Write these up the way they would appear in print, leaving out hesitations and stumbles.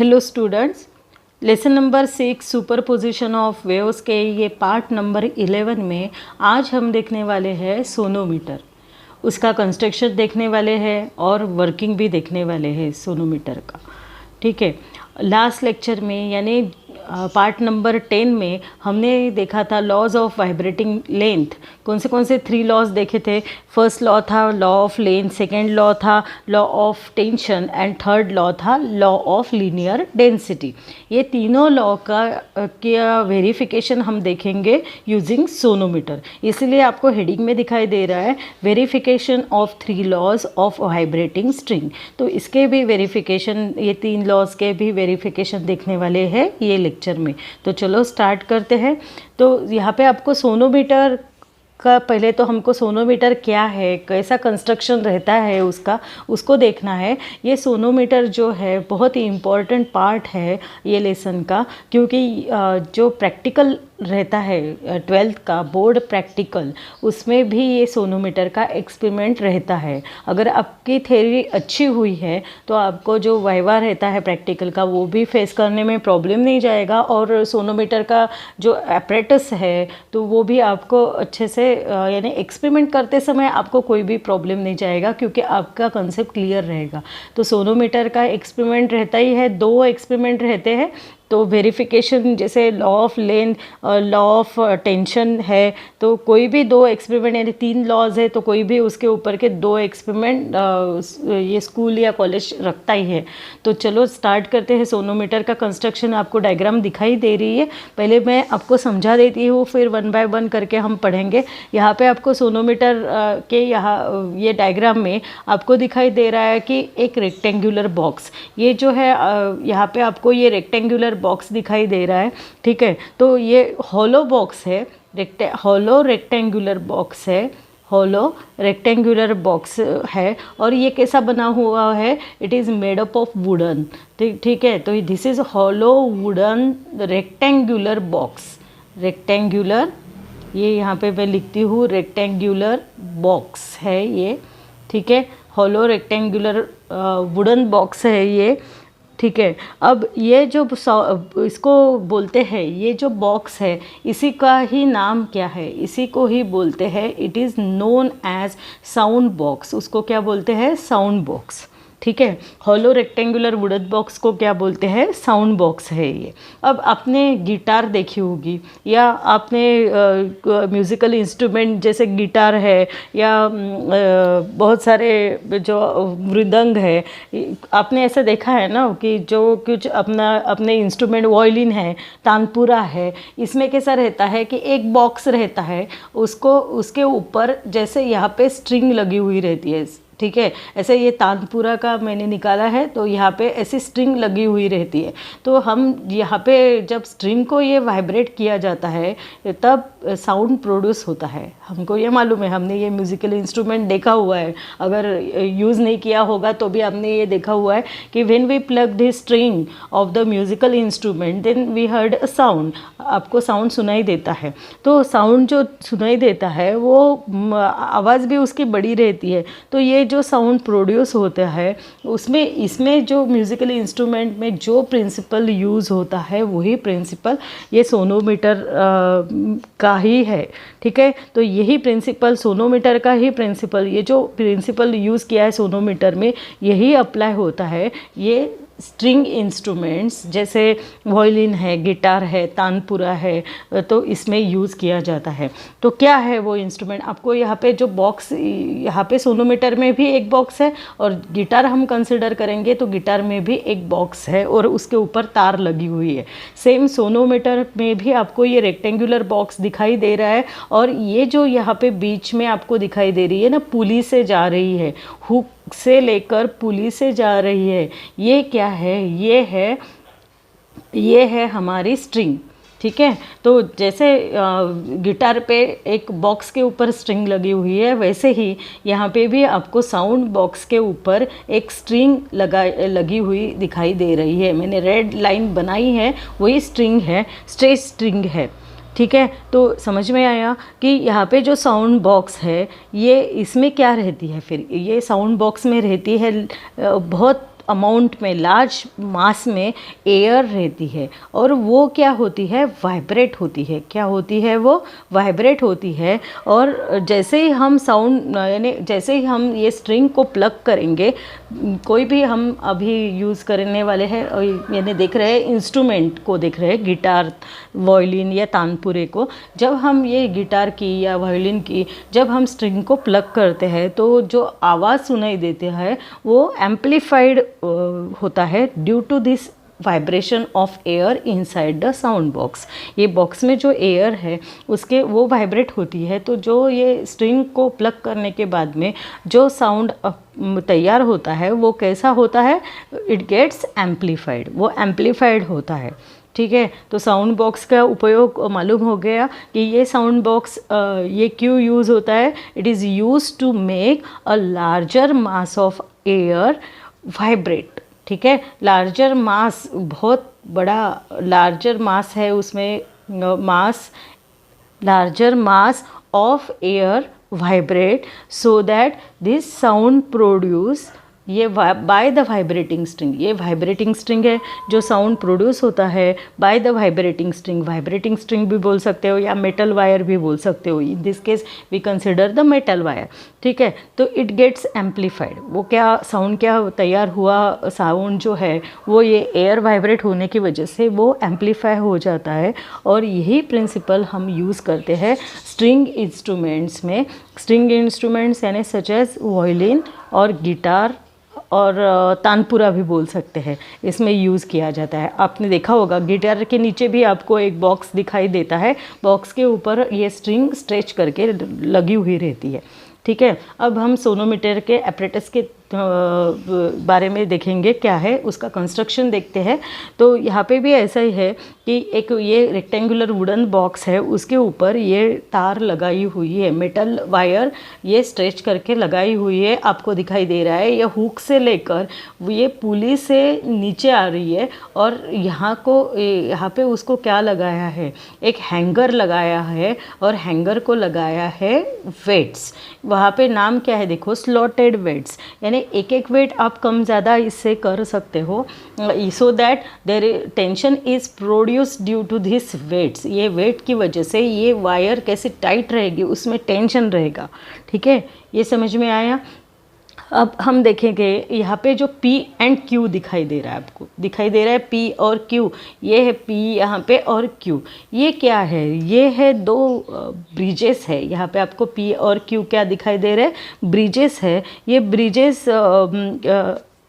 Hello students, lesson number 6 superposition of waves के ये part number 11 में आज हम देखने वाले हैं सोनोमीटर। उसका कंस्ट्रक्शन देखने वाले हैं और वर्किंग भी देखने वाले हैं सोनोमीटर का। ठीक है, लास्ट लेक्चर में यानी पार्ट नंबर 10 में हमने देखा था लॉज ऑफ वाइब्रेटिंग लेंथ। कौन से 3 लॉज देखे थे? फर्स्ट लॉ था law of length, second law था law of tension and third law था लॉ ऑफ लीनियर डेंसिटी। ये तीनों लॉ का वेरिफिकेशन हम देखेंगे यूजिंग सोनोमीटर। इसलिए आपको हेडिंग में दिखाई दे रहा है verification of 3 laws of vibrating string. तो इसके भी वेरिफिकेशन, ये 3 लॉज के भी वेरिफिकेशन देखने वाले हैं ये लेक्चर में। तो चलो स्टार्ट करते हैं। तो यहाँ पे आपको सोनोमीटर का, पहले तो हमको सोनोमीटर क्या है, कैसा कंस्ट्रक्शन रहता है उसको देखना है। ये सोनोमीटर जो है बहुत ही इम्पॉर्टेंट पार्ट है ये लेसन का, क्योंकि जो प्रैक्टिकल रहता है 12th का बोर्ड प्रैक्टिकल, उसमें भी ये सोनोमीटर का एक्सपेरिमेंट रहता है। अगर आपकी थ्योरी अच्छी हुई है तो आपको जो वाइवा रहता है प्रैक्टिकल का वो भी फेस करने में प्रॉब्लम नहीं जाएगा, और सोनोमीटर का जो अपरेटस है तो वो भी आपको अच्छे से यानी एक्सपेरिमेंट करते समय आपको कोई भी प्रॉब्लम नहीं जाएगा, क्योंकि आपका कंसेप्ट क्लियर रहेगा। तो सोनोमीटर का एक्सपेरिमेंट रहता ही है, 2 एक्सपेरिमेंट रहते हैं। तो वेरिफिकेशन जैसे लॉ ऑफ लेंथ और लॉ ऑफ टेंशन है, तो कोई भी 2 एक्सपेरिमेंट यानी 3 लॉज है तो कोई भी उसके ऊपर के 2 एक्सपेरिमेंट ये स्कूल या कॉलेज रखता ही है। तो चलो स्टार्ट करते हैं। सोनोमीटर का कंस्ट्रक्शन आपको डायग्राम दिखाई दे रही है, पहले मैं आपको समझा देती हूँ, फिर 1 बाय 1 करके हम पढ़ेंगे। यहाँ पे आपको सोनोमीटर के यहाँ ये डायग्राम में आपको दिखाई दे रहा है कि एक रेक्टेंगुलर बॉक्स, ये जो है यहाँ पे आपको ये रेक्टेंगुलर बॉक्स दिखाई दे रहा है। ठीक है, तो ये हॉलो बॉक्स है, हॉलो रेक्टेंगुलर बॉक्स है, हॉलो रेक्टेंगुलर बॉक्स है। और ये कैसा बना हुआ है? It is made up of wooden. ठीक है, तो this is hollow wooden rectangular box. Rectangular, ये यहाँ पे मैं लिखती हूँ रेक्टेंगुलर बॉक्स है ये। ठीक है, हॉलो रेक्टेंगुलर वुडन बॉक्स है ये। ठीक है, अब ये जो इसको बोलते हैं, ये जो बॉक्स है इसी का ही नाम क्या है? इसी को ही बोलते हैं, it is known as sound box. उसको क्या बोलते हैं? Sound box. ठीक है, हॉलो रेक्टेंगुलर वुडन बॉक्स को क्या बोलते हैं? साउंड बॉक्स है ये। अब आपने गिटार देखी होगी, या आपने म्यूज़िकल इंस्ट्रूमेंट जैसे गिटार है, या बहुत सारे जो मृदंग है, आपने ऐसा देखा है ना कि जो कुछ अपने इंस्ट्रूमेंट, वायलिन है, तानपुरा है, इसमें कैसा रहता है कि एक बॉक्स रहता है, उसके ऊपर जैसे यहाँ पे स्ट्रिंग लगी हुई रहती है। ठीक है, ऐसे ये तानपुरा का मैंने निकाला है, तो यहाँ पे ऐसी स्ट्रिंग लगी हुई रहती है। तो हम यहाँ पे जब स्ट्रिंग को ये वाइब्रेट किया जाता है तब साउंड प्रोड्यूस होता है। हमको ये मालूम है, हमने ये म्यूज़िकल इंस्ट्रूमेंट देखा हुआ है, अगर यूज़ नहीं किया होगा तो भी हमने ये देखा हुआ है कि when we pluck the string of the musical instrument then we heard a sound. आपको साउंड सुनाई देता है, तो साउंड जो सुनाई देता है वो आवाज़ भी उसकी बड़ी रहती है। तो ये जो साउंड प्रोड्यूस होता है इसमें जो म्यूज़िकल इंस्ट्रूमेंट में जो प्रिंसिपल यूज़ होता है वही प्रिंसिपल ये सोनोमीटर का ही है। ठीक है, तो यही प्रिंसिपल सोनोमीटर का ही प्रिंसिपल, ये जो प्रिंसिपल यूज़ किया है सोनोमीटर में यही अप्लाई होता है। ये स्ट्रिंग इंस्ट्रूमेंट्स जैसे वायलिन है, गिटार है, तानपुरा है, तो इसमें यूज़ किया जाता है। तो क्या है वो इंस्ट्रूमेंट? आपको यहाँ पे जो बॉक्स, यहाँ पे सोनोमीटर में भी एक बॉक्स है, और गिटार हम कंसिडर करेंगे तो गिटार में भी एक बॉक्स है और उसके ऊपर तार लगी हुई है। सेम सोनोमीटर में भी आपको ये रेक्टेंगुलर बॉक्स दिखाई दे रहा है, और ये जो यहाँ पे बीच में आपको दिखाई दे रही है ना, पुली से जा रही है, हुक से लेकर पुली से जा रही है, ये क्या है? ये है हमारी स्ट्रिंग। ठीक है, तो जैसे गिटार पे एक बॉक्स के ऊपर स्ट्रिंग लगी हुई है, वैसे ही यहाँ पे भी आपको साउंड बॉक्स के ऊपर एक स्ट्रिंग लगी हुई दिखाई दे रही है। मैंने रेड लाइन बनाई है, वही स्ट्रिंग है, स्ट्रेट स्ट्रिंग है। ठीक है, तो समझ में आया कि यहाँ पे जो साउंड बॉक्स है ये इसमें क्या रहती है? फिर ये साउंड बॉक्स में रहती है बहुत अमाउंट में, लार्ज मास में एयर रहती है और वो क्या होती है, वाइब्रेट होती है। क्या होती है वो, वाइब्रेट होती है। और जैसे ही हम साउंड यानी जैसे ही हम ये स्ट्रिंग को प्लग करेंगे, कोई भी हम अभी यूज़ करने वाले हैं यानी देख रहे हैं इंस्ट्रूमेंट को, देख रहे हैं गिटार, वायलिन या तानपुरे को, जब हम ये गिटार की या वायलिन की जब हम स्ट्रिंग को प्लग करते हैं तो जो आवाज़ सुनाई देती है वो एम्पलीफाइड होता है due to this vibration of air inside the sound box. ये बॉक्स में जो एयर है उसके वो वाइब्रेट होती है, तो जो ये स्ट्रिंग को प्लग करने के बाद में जो साउंड तैयार होता है वो कैसा होता है, इट गेट्स एम्पलीफाइड, वो एम्पलीफाइड होता है। ठीक है, तो साउंड बॉक्स का उपयोग मालूम हो गया कि ये साउंड बॉक्स ये क्यों यूज़ होता है। It is use to make a larger mass of air vibrate. ठीक है, लार्जर मास, बहुत बड़ा लार्जर मास है उसमें, mass, larger mass of air vibrate so that this sound produce, ये बाय द वाइब्रेटिंग स्ट्रिंग, ये वाइब्रेटिंग स्ट्रिंग है जो साउंड प्रोड्यूस होता है by the vibrating string. Vibrating string भी बोल सकते हो या मेटल वायर भी बोल सकते हो, in this case we consider the metal wire. ठीक है, तो इट गेट्स एम्पलीफाइड, वो क्या साउंड क्या तैयार हुआ, साउंड जो है वो ये एयर वाइब्रेट होने की वजह से वो एम्पलीफाई हो जाता है। और यही प्रिंसिपल हम यूज़ करते हैं स्ट्रिंग इंस्ट्रूमेंट्स में। स्ट्रिंग इंस्ट्रूमेंट्स यानी सच एज वायलिन और गिटार और तानपुरा भी बोल सकते हैं, इसमें यूज़ किया जाता है। आपने देखा होगा गिटार के नीचे भी आपको एक बॉक्स दिखाई देता है, बॉक्स के ऊपर ये स्ट्रिंग स्ट्रेच करके लगी हुई रहती है। ठीक है, अब हम सोनोमीटर के एपरेटस के बारे में देखेंगे, क्या है उसका कंस्ट्रक्शन देखते हैं। तो यहाँ पे भी ऐसा ही है कि एक ये रेक्टेंगुलर वुडन बॉक्स है, उसके ऊपर ये तार लगाई हुई है, मेटल वायर ये स्ट्रेच करके लगाई हुई है, आपको दिखाई दे रहा है। ये हुक से लेकर ये पुली से नीचे आ रही है और यहाँ पे उसको क्या लगाया है, एक हैंगर लगाया है और हैंगर को लगाया है वेट्स। वहाँ पे नाम क्या है देखो, स्लॉटेड वेट्स, यानी एक एक वेट आप कम ज़्यादा इससे कर सकते हो, so that their tension is produce due to this weights. ये वेट की वजह से ये वायर कैसे टाइट रहेगी, उसमें टेंशन रहेगा। ठीक है, ये समझ में आया। अब हम देखेंगे यहाँ पे जो P एंड Q दिखाई दे रहा है, आपको दिखाई दे रहा है P और Q, ये है P यहाँ पे और Q, ये क्या है, ये है दो ब्रिजेस है। यहाँ पे आपको P और Q क्या दिखाई दे रहे हैं, ब्रिजेस है। ये ब्रिजेस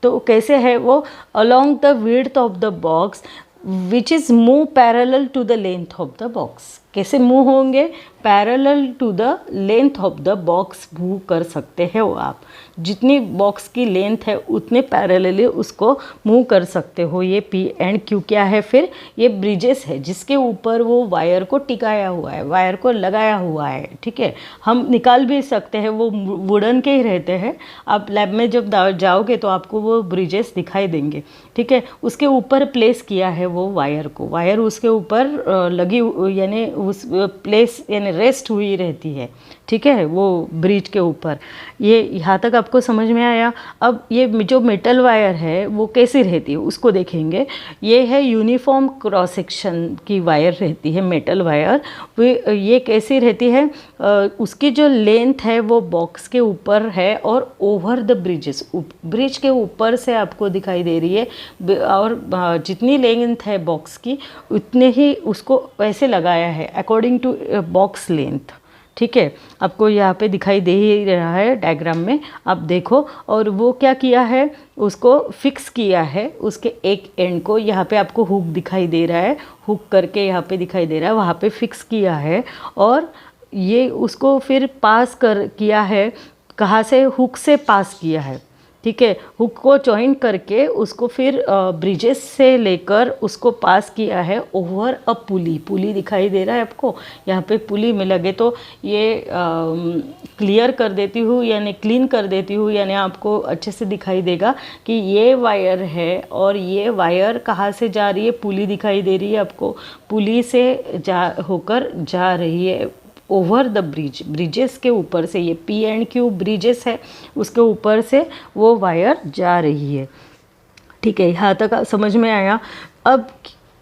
तो कैसे है वो, along the width of the box which is move parallel to the length of the box. कैसे मूव होंगे, parallel to the length of the box move कर सकते हो आप, जितनी बॉक्स की लेंथ है उतने पैरेलली उसको मूव कर सकते हो। ये P एंड Q क्या है, फिर ये ब्रिजेस है जिसके ऊपर वो वायर को टिकाया हुआ है, वायर को लगाया हुआ है। ठीक है, हम निकाल भी सकते हैं, वो वुडन के ही रहते हैं। आप लैब में जब जाओगे तो आपको वो ब्रिजेस दिखाई देंगे। ठीक है, उसके ऊपर प्लेस किया है वो वायर को, वायर उसके ऊपर लगी यानी उस प्लेस यानी रेस्ट हुई रहती है। ठीक है, वो ब्रिज के ऊपर। ये यहाँ तक आपको समझ में आया। अब ये जो मेटल वायर है वो कैसी रहती है उसको देखेंगे। ये है यूनिफॉर्म क्रॉस सेक्शन की वायर रहती है मेटल वायर। ये कैसी रहती है, उसकी जो लेंथ है वो बॉक्स के ऊपर है और ओवर द ब्रिजेस, ब्रिज के ऊपर से आपको दिखाई दे रही है। और जितनी लेंथ है बॉक्स की उतने ही उसको वैसे लगाया है अकॉर्डिंग टू बॉक्स लेंथ। ठीक है, आपको यहाँ पे दिखाई दे ही रहा है डायग्राम में, आप देखो। और वो क्या किया है, उसको फिक्स किया है, उसके एक एंड को यहाँ पे आपको हुक दिखाई दे रहा है, हुक करके यहाँ पे दिखाई दे रहा है, वहाँ पे फिक्स किया है। और ये उसको फिर पास किया है, कहाँ से, हुक से पास किया है। ठीक है, हुक को जॉइन करके उसको फिर ब्रिजेस से लेकर उसको पास किया है ओवर अ पुली। पुली दिखाई दे रहा है आपको, यहाँ पे पुली में लगे तो ये क्लियर कर देती हूँ यानी क्लीन कर देती हूँ, यानी आपको अच्छे से दिखाई देगा कि ये वायर है और ये वायर कहाँ से जा रही है, पुली दिखाई दे रही है आपको, पुली से होकर जा रही है ओवर द ब्रिज, ब्रिजेस के ऊपर से। ये P एंड Q ब्रिजेस है, उसके ऊपर से वो वायर जा रही है। ठीक है, यहाँ तक समझ में आया। अब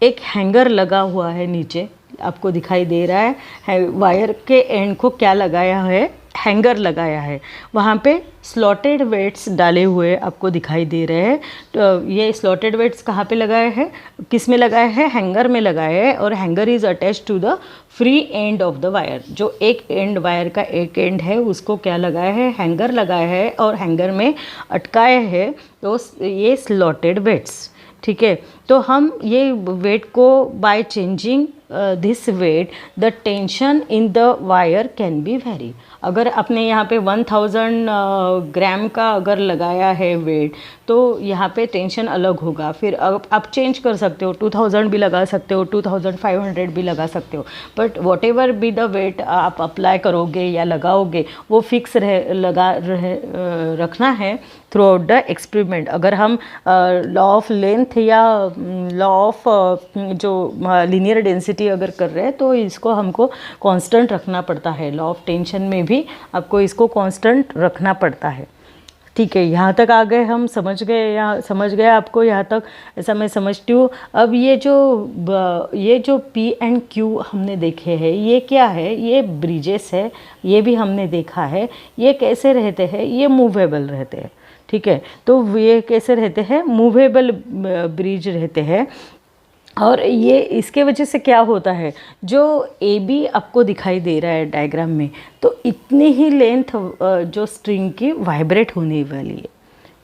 एक हैंगर लगा हुआ है नीचे, आपको दिखाई दे रहा है वायर के एंड को क्या लगाया है, हैंगर लगाया है। वहाँ पे स्लॉटेड वेट्स डाले हुए आपको दिखाई दे रहे हैं। तो ये स्लॉटेड वेट्स कहाँ पे लगाए हैं, किस में लगाए हैं, हैंगर में लगाए हैं। और hanger is attach to the free end of the wire. जो एक एंड, वायर का एक एंड है, उसको क्या लगाया है, हैंगर लगाया है और हैंगर में अटकाए हैं तो ये स्लॉटेड वेट्स। ठीक है, तो हम ये वेट को by changing this weight the tension in the wire can be vary. अगर आपने यहाँ पे 1000 ग्राम का अगर लगाया है वेट, तो यहाँ पे टेंशन अलग होगा। फिर आप चेंज कर सकते हो, 2000 भी लगा सकते हो, 2500 भी लगा सकते हो। But whatever be the weight आप अप्लाई करोगे या लगाओगे, वो फिक्स रखना है थ्रू आउट द एक्सपेरिमेंट। अगर हम लॉ ऑफ लेंथ या लॉ ऑफ जो लीनियर डेंसिटी अगर कर रहे हैं, तो इसको हमको कांस्टेंट रखना पड़ता है। लॉ ऑफ टेंशन में भी आपको इसको कांस्टेंट रखना पड़ता है। ठीक है, यहाँ तक आ गए, हम समझ गए, यहाँ समझ गए आपको यहाँ तक, ऐसा मैं समझती हूँ। अब ये जो पी एंड क्यू हमने देखे हैं, ये क्या है, ये ब्रिजेस है, ये भी हमने देखा है। ये कैसे रहते हैं, ये मूवेबल रहते हैं। ठीक है, तो ये कैसे रहते हैं, मूवेबल ब्रिज रहते हैं। और ये इसके वजह से क्या होता है, जो ए बी आपको दिखाई दे रहा है डायग्राम में, तो इतनी ही लेंथ जो स्ट्रिंग की वाइब्रेट होने वाली है।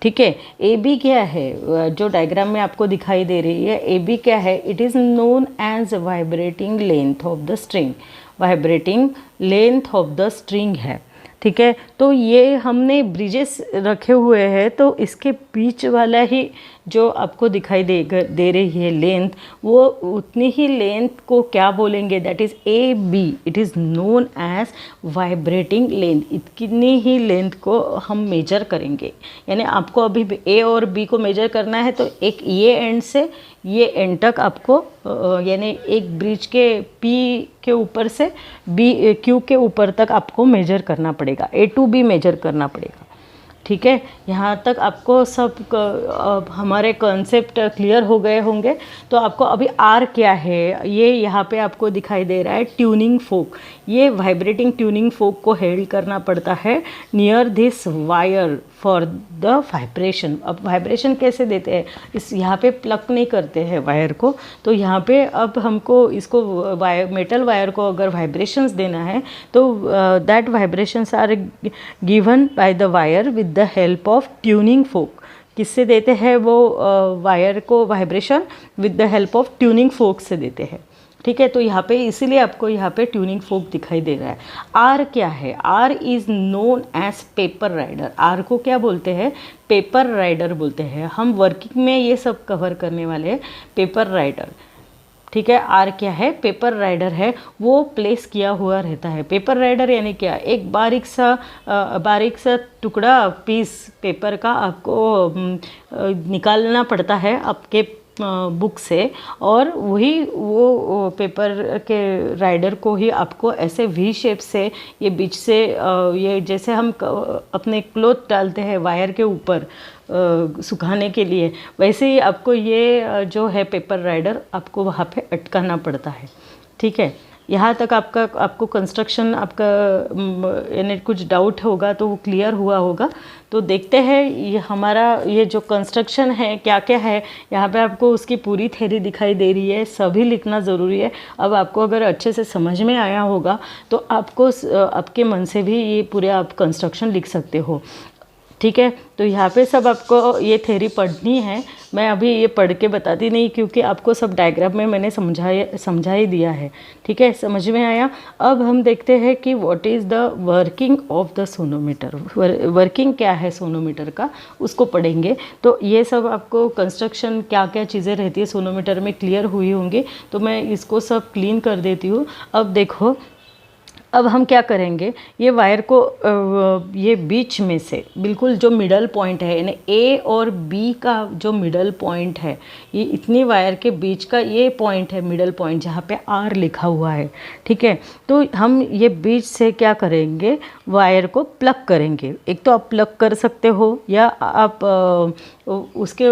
ठीक है, ए बी क्या है, जो डायग्राम में आपको दिखाई दे रही है, ए बी क्या है, it is known as vibrating length of the string. Vibrating length of the string है। ठीक है, तो ये हमने ब्रिजेस रखे हुए हैं, तो इसके बीच वाला ही जो आपको दिखाई दे रही है लेंथ, वो उतनी ही लेंथ को क्या बोलेंगे, that is A B. It is known as vibrating length. इतनी ही लेंथ को हम मेजर करेंगे। यानी आपको अभी ए और बी को मेजर करना है, तो एक ये एंड से ये एंड तक आपको यानी एक ब्रिज के पी के ऊपर से बी क्यू के ऊपर तक आपको मेजर करना पड़ेगा, ए टू बी मेजर करना पड़ेगा। ठीक है, यहाँ तक आपको सब हमारे कॉन्सेप्ट क्लियर हो गए होंगे। तो आपको अभी आर क्या है, ये यहाँ पे आपको दिखाई दे रहा है ट्यूनिंग फोक। ये वाइब्रेटिंग ट्यूनिंग फोक को हेल्ड करना पड़ता है near this wire for the vibration. अब वाइब्रेशन कैसे देते हैं, इस यहाँ पे प्लग नहीं करते हैं वायर को, तो यहाँ पे अब हमको इसको मेटल वायर को अगर वाइब्रेशंस देना है, तो that vibrations are given by the wire with the help of tuning fork. किससे देते हैं वो वायर को vibration, with the help of tuning fork से देते हैं। ठीक है, तो यहाँ पे इसीलिए आपको यहाँ पे ट्यूनिंग फोक दिखाई दे रहा है। आर क्या है, R is known as paper rider. R को क्या बोलते हैं, पेपर राइडर बोलते हैं। हम वर्किंग में ये सब कवर करने वाले हैं, पेपर राइडर। ठीक है, आर क्या है, पेपर राइडर है, वो प्लेस किया हुआ रहता है। पेपर राइडर यानी क्या, एक बारीक सा टुकड़ा पीस पेपर का आपको निकालना पड़ता है आपके बुक से, और वही वो पेपर के राइडर को ही आपको ऐसे वी शेप से ये बीच से ये जैसे हम अपने क्लोथ डालते हैं वायर के ऊपर सुखाने के लिए, वैसे ही आपको ये जो है पेपर राइडर आपको वहाँ पे अटकाना पड़ता है। ठीक है, यहाँ तक आपको कंस्ट्रक्शन आपका यानी कुछ डाउट होगा तो वो क्लियर हुआ होगा। तो देखते हैं ये हमारा ये जो कंस्ट्रक्शन है क्या क्या है। यहाँ पे आपको उसकी पूरी थ्योरी दिखाई दे रही है, सभी लिखना ज़रूरी है। अब आपको अगर अच्छे से समझ में आया होगा तो आपको आपके मन से भी ये पूरे आप कंस्ट्रक्शन लिख सकते हो। ठीक है, तो यहाँ पे सब आपको ये थ्योरी पढ़नी है। मैं अभी ये पढ़ के बताती नहीं, क्योंकि आपको सब डायग्राम में मैंने समझा ही दिया है। ठीक है, समझ में आया। अब हम देखते हैं कि what is the working of the sonometer. Working क्या है सोनोमीटर का, उसको पढ़ेंगे। तो ये सब आपको कंस्ट्रक्शन क्या क्या चीज़ें रहती है सोनोमीटर में क्लियर हुई होंगी, तो मैं इसको सब क्लीन कर देती हूँ। अब देखो, अब हम क्या करेंगे, ये वायर को ये बीच में से बिल्कुल जो मिडल पॉइंट है, यानी ए और बी का जो मिडल पॉइंट है, ये इतनी वायर के बीच का ये पॉइंट है मिडल पॉइंट, जहाँ पे आर लिखा हुआ है। ठीक है, तो हम ये बीच से क्या करेंगे, वायर को प्लग करेंगे। एक तो आप प्लग कर सकते हो, या आप उसके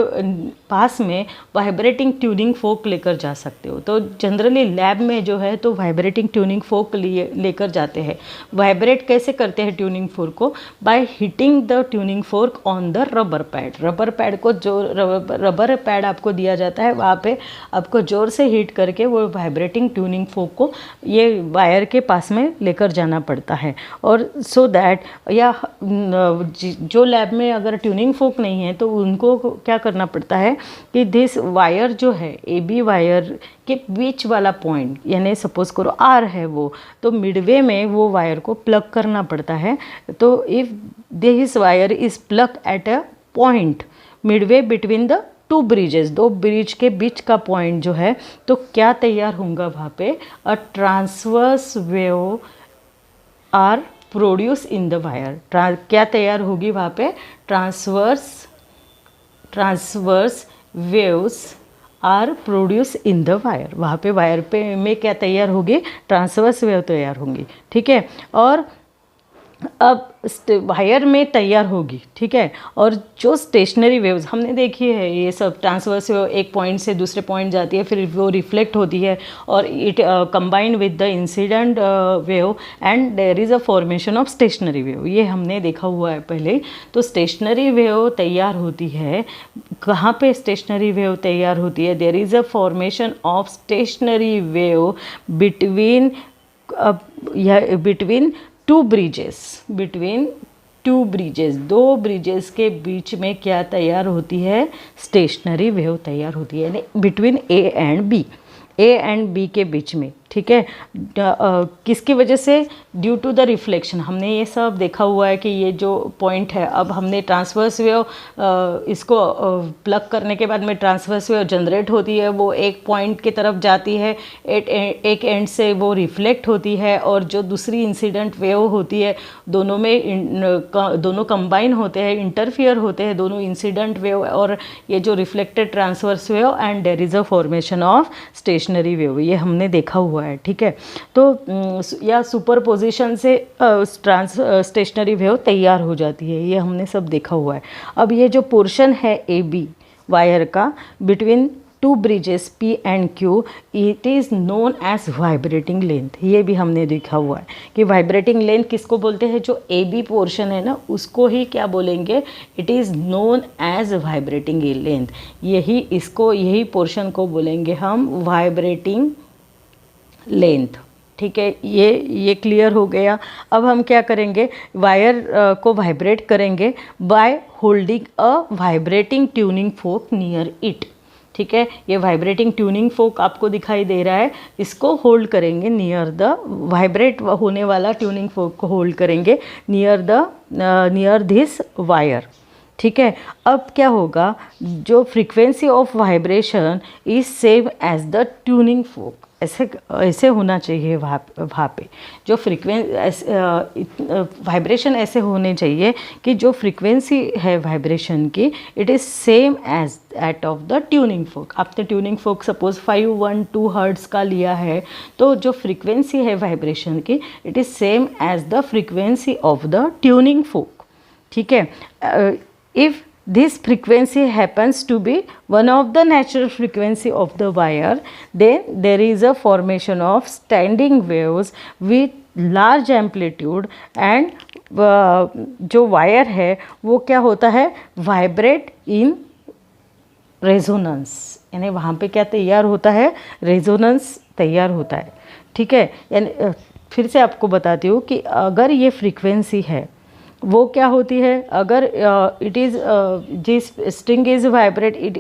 पास में वाइब्रेटिंग ट्यूनिंग फोक लेकर जा सकते हो। तो जनरली लैब में जो है तो वाइब्रेटिंग ट्यूनिंग फोक लेकर जाते हैं। वाइब्रेट कैसे करते हैं ट्यूनिंग फोर्क को? By hitting the tuning fork on the rubber pad. Rubber pad को जो रबर पैड आपको दिया जाता है वहाँ पे आपको ज़ोर से हिट करके वो वाइब्रेटिंग ट्यूनिंग फोक को ये वायर के पास में लेकर जाना पड़ता है। और सो दैट या जो लैब में अगर ट्यूनिंग फोक नहीं है तो उनको क्या करना पड़ता है कि दिस वायर जो है ए बी वायर के बीच वाला पॉइंट, यानी सपोज करो आर है वो, तो मिडवे में वो वायर को प्लग करना पड़ता है। तो if this wire is plug at a point Midway between the two bridges, दो ब्रिज के बीच का पॉइंट जो है, तो क्या तैयार होगा वहाँ पे? A transverse wave are produce in the wire. क्या तैयार होगी वहाँ पे? Transverse waves are produce in the wire. वहाँ पे वायर पे में क्या तैयार होगी? ट्रांसवर्स वेव तैयार होंगी, ठीक है। और अब वायर में तैयार होगी, ठीक है। और जो स्टेशनरी वेव्स हमने देखी है, ये सब ट्रांसवर्स वेव एक पॉइंट से दूसरे पॉइंट जाती है, फिर वो रिफ्लेक्ट होती है और it combined with the incident wave and there is a formation of stationary wave. ये हमने देखा हुआ है पहले। तो स्टेशनरी वेव तैयार होती है कहाँ पे? स्टेशनरी वेव तैयार होती है, there is a formation of stationary wave between two bridges, दो ब्रिजेस के बीच में क्या तैयार होती है? स्टेशनरी वेव तैयार होती है, यानी बिटवीन ए एंड बी के बीच में, ठीक है। किसकी वजह से? Due to the reflection. हमने ये सब देखा हुआ है कि ये जो पॉइंट है, अब हमने ट्रांसवर्स वेव इसको प्लग करने के बाद में ट्रांसवर्स वेव जनरेट होती है, वो एक पॉइंट की तरफ जाती है, एक एंड से वो रिफ्लेक्ट होती है, और जो दूसरी इंसिडेंट वेव होती है दोनों कंबाइन होते हैं, इंटरफियर होते हैं दोनों इंसिडेंट वेव और ये जो reflected transverse wave, and there is a formation of stationary wave. ये हमने देखा हुआ है, ठीक है। तो या सुपरपोजिशन से स्टेशनरी वेव तैयार हो जाती है, ये हमने सब देखा हुआ है। अब ये जो पोर्शन है ए बी वायर का between two bridges P and Q, it is known as vibrating length. ये भी हमने देखा हुआ है कि वाइब्रेटिंग लेंथ किसको बोलते हैं? जो ए बी पोर्शन है ना, उसको ही क्या बोलेंगे? It is known as vibrating length. यही पोर्शन को बोलेंगे हम वाइब्रेटिंग लेंथ, ठीक है। ये क्लियर हो गया। अब हम क्या करेंगे? वायर को वाइब्रेट करेंगे bye holding a vibrating tuning folk near it, ठीक है। ये वाइब्रेटिंग ट्यूनिंग फोक आपको दिखाई दे रहा है, इसको होल्ड करेंगे नियर द वाइब्रेट होने वाला ट्यूनिंग फोक को होल्ड करेंगे नियर दिस वायर, ठीक है। अब क्या होगा? जो frequency of vibration is same as the tuning fork, ऐसे होना चाहिए वहाँ पे। जो वाइब्रेशन ऐसे होने चाहिए कि जो फ्रीक्वेंसी है वाइब्रेशन की, it is same as that of the tuning fork. आपने ट्यूनिंग फोक सपोज 512 हर्ट्ज़ का लिया है, तो जो फ्रीक्वेंसी है वाइब्रेशन की, it is same as the frequency of the tuning fork, ठीक है। If this frequency happens to be one of the natural frequency of the wire, then there is a formation of standing waves with large amplitude and जो wire है वो क्या होता है? Vibrate in resonance, यानी वहाँ पे क्या तैयार होता है? रेजोनेंस तैयार होता है, ठीक है। यानी फिर से आपको बताती हूँ कि अगर ये फ्रीक्वेंसी है वो क्या होती है? अगर इट इज़ जिस string is vibrate it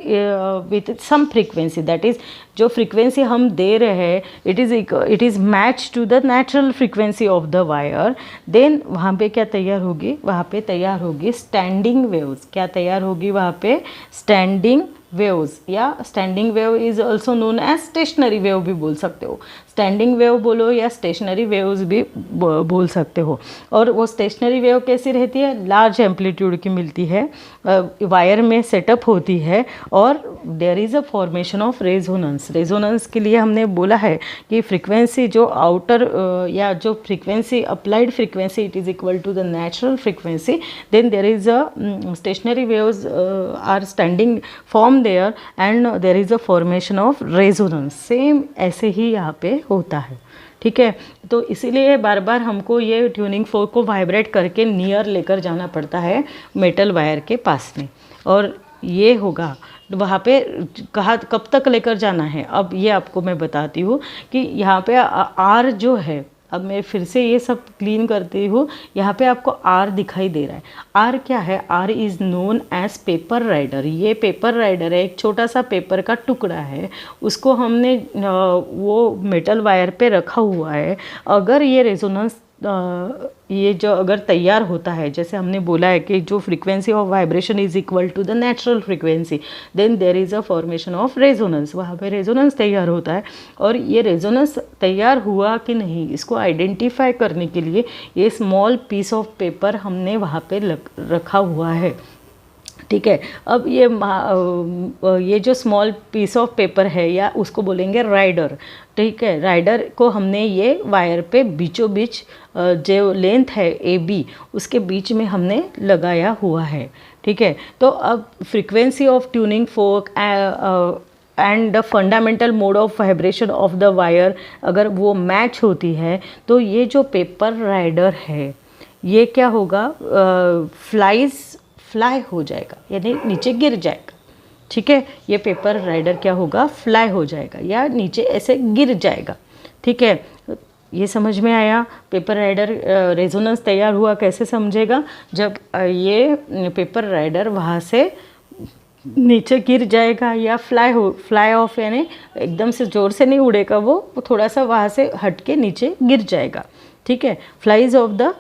with some frequency, that is जो फ्रीक्वेंसी हम दे रहे हैं it is match to the natural frequency of the wire, then वहाँ पे क्या तैयार होगी? वहाँ पे तैयार होगी स्टैंडिंग वेव्स। क्या तैयार होगी वहाँ पे? स्टैंडिंग वेव्स, या standing wave is also known as stationary wave भी बोल सकते हो। स्टैंडिंग वेव बोलो या स्टेशनरी वेव्स भी बोल सकते हो। और वो स्टेशनरी वेव कैसी रहती है, लार्ज एम्पलीट्यूड की मिलती है, वायर में सेटअप होती है और there is a formation of resonance. Resonance के लिए हमने बोला है कि फ्रीक्वेंसी जो आउटर या जो frequency applied frequency it is equal to the natural frequency, then there is a stationary waves are standing form there and there is a formation of resonance. Same ऐसे ही यहाँ पे होता है, ठीक है। तो इसीलिए बार बार हमको ये ट्यूनिंग फोर्क को वाइब्रेट करके नियर लेकर जाना पड़ता है मेटल वायर के पास में, और ये होगा वहाँ पे कहाँ कब तक लेकर जाना है। अब ये आपको मैं बताती हूँ कि यहाँ पे आर जो है, अब मैं फिर से ये सब क्लीन करती हूँ। यहाँ पे आपको आर दिखाई दे रहा है। आर क्या है, R is known as paper rider. ये पेपर राइडर है, एक छोटा सा पेपर का टुकड़ा है, उसको हमने वो मेटल वायर पे रखा हुआ है। अगर ये रेजोनेंस ये जो अगर तैयार होता है, जैसे हमने बोला है कि जो frequency of vibration is equal to the natural frequency, then there is a formation of resonance. वहाँ पे रेजोनेंस तैयार होता है। और ये रेजोनेंस तैयार हुआ कि नहीं, इसको आइडेंटिफाई करने के लिए ये स्मॉल पीस ऑफ पेपर हमने वहाँ पे रखा हुआ है, ठीक है। अब ये जो स्मॉल पीस ऑफ पेपर है या उसको बोलेंगे राइडर, ठीक है। राइडर को हमने ये वायर पे बीचों बीच जो लेंथ है AB उसके बीच में हमने लगाया हुआ है, ठीक है। तो अब frequency of tuning fork and the fundamental mode of vibration of the wire अगर वो मैच होती है, तो ये जो पेपर राइडर है ये क्या होगा, फ्लाई हो जाएगा, यानी नीचे गिर जाएगा, ठीक है। ये पेपर राइडर क्या होगा, फ्लाई हो जाएगा या नीचे ऐसे गिर जाएगा, ठीक है। ये समझ में आया। पेपर राइडर रेजोनेंस तैयार हुआ कैसे समझेगा, जब ये पेपर राइडर वहाँ से नीचे गिर जाएगा या फ्लाई ऑफ, यानी एकदम से ज़ोर से नहीं उड़ेगा, वो थोड़ा सा वहाँ से हट के नीचे गिर जाएगा, ठीक है। फ्लाइज ऑफ द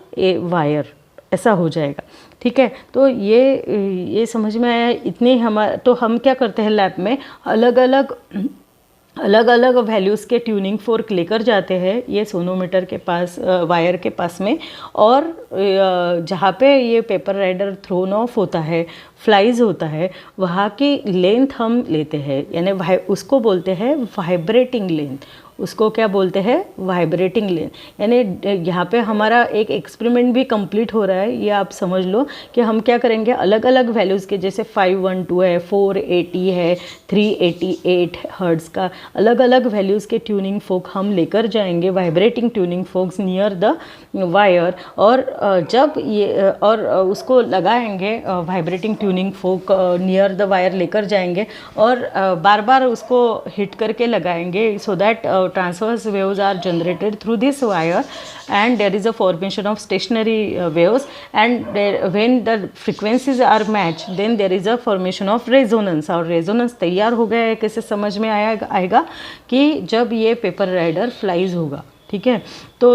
वायर ऐसा हो जाएगा, ठीक है। तो ये समझ में आया। इतने तो हम क्या करते हैं लैब में, अलग अलग वैल्यूज़ के ट्यूनिंग फोर्क लेकर जाते हैं ये सोनोमीटर के पास, वायर के पास में, और जहाँ पे ये पेपर राइडर थ्रोन ऑफ होता है, फ्लाइज होता है, वहाँ की लेंथ हम लेते हैं, यानी उसको बोलते हैं वाइब्रेटिंग लेंथ। उसको क्या बोलते हैं, वाइब्रेटिंग लेंथ। यानी यहाँ पे हमारा एक एक्सपेरिमेंट भी कंप्लीट हो रहा है। ये आप समझ लो कि हम क्या करेंगे, अलग अलग वैल्यूज़ के, जैसे 512 है, 480 है, 388 हर्ट्ज़ का अलग अलग वैल्यूज़ के ट्यूनिंग फोर्क हम लेकर जाएंगे, vibrating tuning forks near the wire. और जब ये और उसको लगाएंगे, vibrating tuning fork near the wire लेकर जाएंगे और बार बार उसको हिट करके लगाएंगे, so that transverse waves are generated through this wire and there is a formation of stationary waves, and when the frequencies are matched then there is a formation of resonance। और resonance तैयार हो गया है, कैसे समझ में आएगा कि जब ये पेपर राइडर फ्लाइज होगा, ठीक है। तो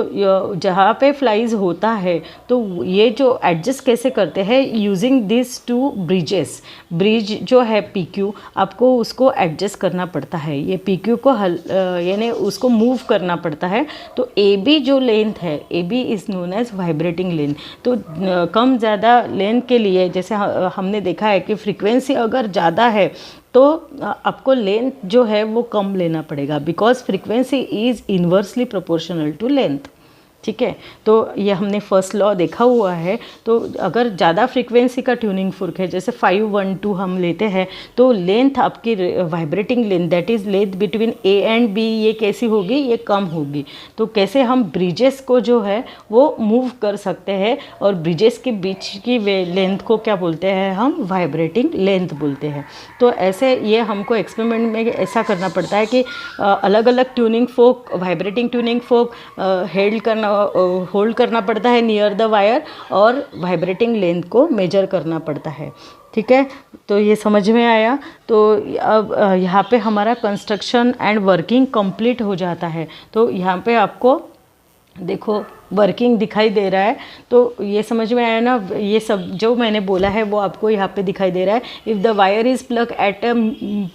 जहाँ पे फ्लाइज होता है तो ये जो एडजस्ट कैसे करते हैं, using this two bridges. Bridge जो है PQ, आपको उसको एडजस्ट करना पड़ता है, ये PQ को यानी उसको मूव करना पड़ता है। तो AB जो लेंथ है, AB is known as vibrating length. तो कम ज़्यादा लेंथ के लिए, जैसे हमने देखा है कि फ्रीक्वेंसी अगर ज़्यादा है तो आपको लेंथ जो है वो कम लेना पड़ेगा, because frequency is inversely proportional to length, ठीक है। तो ये हमने फर्स्ट लॉ देखा हुआ है। तो अगर ज़्यादा फ्रीक्वेंसी का ट्यूनिंग फोर्क है, जैसे 512 हम लेते हैं, तो लेंथ आपकी vibrating length, that is length between A and B, ये कैसी होगी, ये कम होगी। तो कैसे हम ब्रिजेस को जो है वो मूव कर सकते हैं, और ब्रिजेस के बीच की लेंथ को क्या बोलते हैं, हम वाइब्रेटिंग लेंथ बोलते हैं। तो ऐसे ये हमको एक्सपेरिमेंट में ऐसा करना पड़ता है कि अलग अलग tuning fork, vibrating tuning fork hold करना पड़ता है नियर द वायर, और वाइब्रेटिंग लेंथ को मेजर करना पड़ता है, ठीक है। तो ये समझ में आया। तो अब यहाँ पे हमारा कंस्ट्रक्शन एंड वर्किंग कंप्लीट हो जाता है। तो यहाँ पे आपको देखो वर्किंग दिखाई दे रहा है। तो ये समझ में आया ना, ये सब जो मैंने बोला है वो आपको यहाँ पे दिखाई दे रहा है। If the wire is plug at a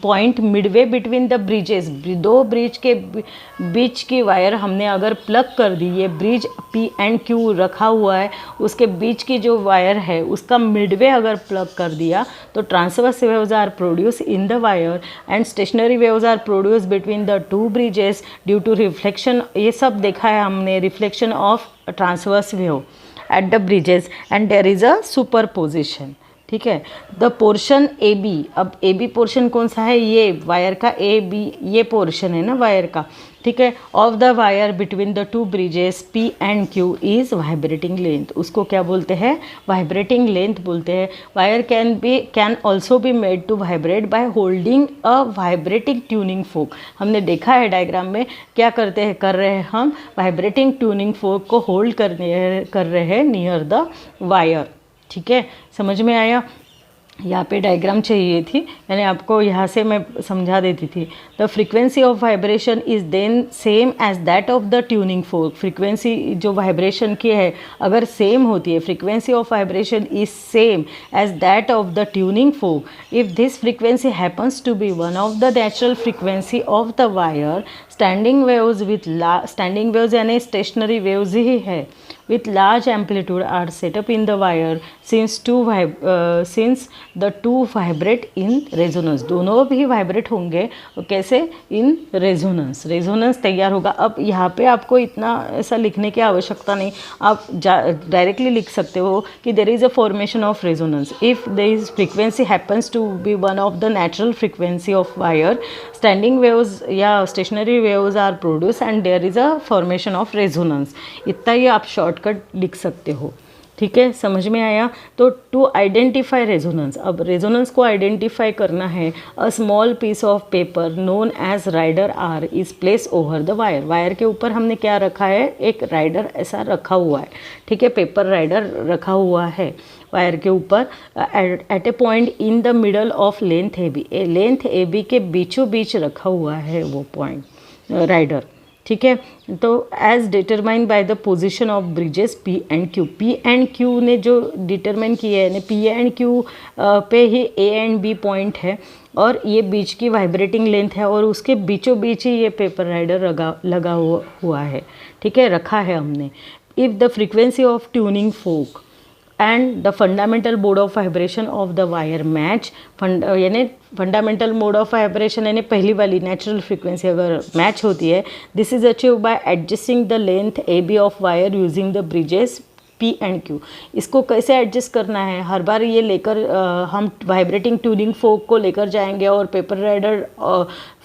point Midway between the bridges, दो ब्रिज के बीच की वायर हमने अगर प्लग कर दी, ये ब्रिज पी एंड क्यू रखा हुआ है, उसके बीच की जो वायर है उसका मिडवे अगर प्लग कर दिया तो transverse waves are produce in the wire and stationary waves are produce between the two bridges due to reflection. ये सब देखा है हमने, reflection of transverse wave at the bridges and there is a superposition. ठीक है, the portion A B, अब A B portion कौन सा है, ये वायर का ए बी ये पोर्शन है ना वायर का, ठीक है, of the wire between the two bridges P and Q is vibrating length, उसको क्या बोलते हैं, वाइब्रेटिंग लेंथ बोलते हैं। Wire can also be made to vibrate by holding a vibrating tuning fork. हमने देखा है डायग्राम में क्या कर रहे हैं हम, वाइब्रेटिंग ट्यूनिंग फोक को होल्ड कर रहे हैं नियर द वायर। ठीक है, समझ में आया। यहाँ पे डायग्राम चाहिए थी, यानी आपको यहाँ से मैं समझा देती थी। The frequency of vibration is then same as that of the tuning fork. Frequency जो वाइब्रेशन की है अगर सेम होती है, frequency of vibration is same as that of the tuning fork if this frequency happens to be one of the natural frequency of the wire. Standing waves standing waves यानी stationary waves ही है with large amplitude are set up in the wire since the two vibrate in resonance। दोनों भी vibrate होंगे, कैसे, in resonance तैयार होगा। अब यहाँ पे आपको इतना ऐसा लिखने की आवश्यकता नहीं, आप डायरेक्टली लिख सकते हो कि there is a formation of resonance if this frequency happens to be one of the natural frequency of wire. Standing waves या stationary waves are produce and there is a formation of resonance. इतना ही आप shortcut लिख सकते हो। ठीक है, समझ में आया। तो टू आइडेंटिफाई रेजोनेंस, अब रेजोनेंस को आइडेंटिफाई करना है। A small piece of paper known as rider R is place over the wire. Wire के ऊपर हमने क्या रखा है, एक राइडर ऐसा रखा हुआ है। ठीक है, पेपर राइडर रखा हुआ है वायर के ऊपर at a point in the middle of length A B. Length A B के बीचों बीच रखा हुआ है वो पॉइंट राइडर। ठीक है, तो as determine by the position of bridges P and Q. P and Q ने जो डिटरमाइन किया है, पी एंड क्यू पे ही ए एंड बी पॉइंट है और ये बीच की वाइब्रेटिंग लेंथ है और उसके बीचों बीच ही ये पेपर राइडर लगा हुआ है। ठीक है, रखा है हमने। If the frequency of tuning fork and the fundamental mode of vibration of the wire match, यानी फंडामेंटल मोड ऑफ वाइब्रेशन यानी पहली वाली नेचुरल फ्रीक्वेंसी अगर मैच होती है, this is achieve by adjusting the length A B of wire using the bridges P and Q. इसको कैसे adjust करना है, हर बार ये लेकर हम वाइब्रेटिंग ट्यूनिंग फोक को लेकर जाएंगे और पेपर राइडर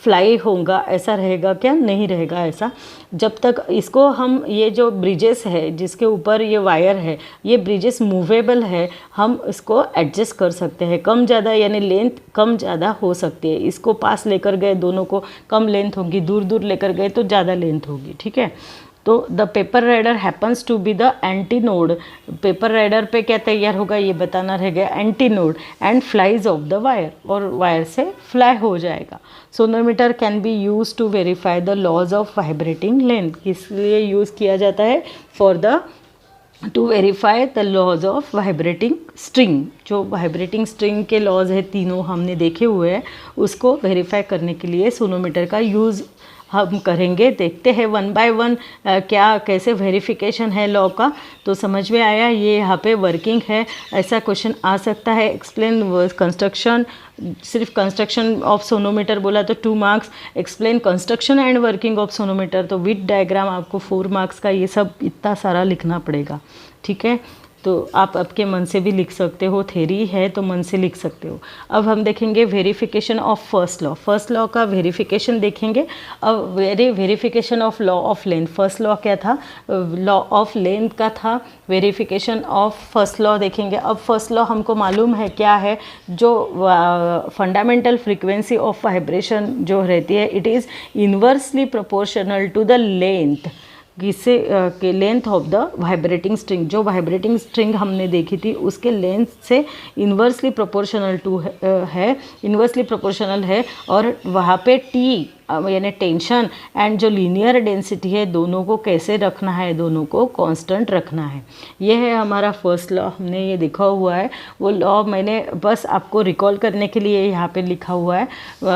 फ्लाई होगा, ऐसा रहेगा क्या, नहीं रहेगा ऐसा। जब तक इसको हम, ये जो ब्रिजेस है जिसके ऊपर ये वायर है, ये ब्रिजेस मूवेबल है, हम इसको एडजस्ट कर सकते हैं। कम ज़्यादा यानी लेंथ कम ज़्यादा हो सकती है। इसको पास लेकर गए दोनों को कम लेंथ होगी, दूर दूर लेकर गए तो ज़्यादा लेंथ होगी। ठीक है, तो the paper rider happens to be the antinode. Paper rider पे क्या तैयार होगा ये बताना रह गया, antinode and flies off the wire, और वायर से फ्लाई हो जाएगा। Sonometer can be use to verify the laws of vibrating length. किस लिए यूज़ किया जाता है, for the to verify the laws of vibrating string. जो वाइब्रेटिंग स्ट्रिंग के लॉज है तीनों हमने देखे हुए हैं, उसको वेरीफाई करने के लिए सोनोमीटर का यूज़ हम करेंगे। देखते हैं वन बाय वन क्या कैसे वेरिफिकेशन है लॉ का। तो समझ में आया, ये यहाँ पे वर्किंग है, ऐसा क्वेश्चन आ सकता है। एक्सप्लेन कंस्ट्रक्शन, सिर्फ कंस्ट्रक्शन ऑफ सोनोमीटर बोला तो 2 marks, explain construction and working of sonometer तो विद डायग्राम आपको 4 मार्क्स का ये सब इतना सारा लिखना पड़ेगा। ठीक है, तो आप आपके मन से भी लिख सकते हो, थेरी है तो मन से लिख सकते हो। अब हम देखेंगे verification of first law. First law का वेरिफिकेशन देखेंगे। अब verification of law of length. First law क्या था, लॉ ऑफ लेंथ का था। वेरिफिकेशन ऑफ फर्स्ट लॉ देखेंगे। अब फर्स्ट लॉ हमको मालूम है क्या है, जो फंडामेंटल फ्रीक्वेंसी ऑफ वाइब्रेशन जो रहती है, it is inversely proportional to the length, किससे के length of the vibrating string. जो वाइब्रेटिंग स्ट्रिंग हमने देखी थी उसके लेंथ से इन्वर्सली प्रोपोर्शनल टू है, इन्वर्सली प्रोपोर्शनल है। और वहाँ पे टी यानी टेंशन एंड जो लीनियर डेंसिटी है दोनों को कैसे रखना है, दोनों को कांस्टेंट रखना है। ये है हमारा फर्स्ट लॉ, हमने ये देखा हुआ है। वो लॉ मैंने बस आपको रिकॉल करने के लिए यहाँ पे लिखा हुआ है।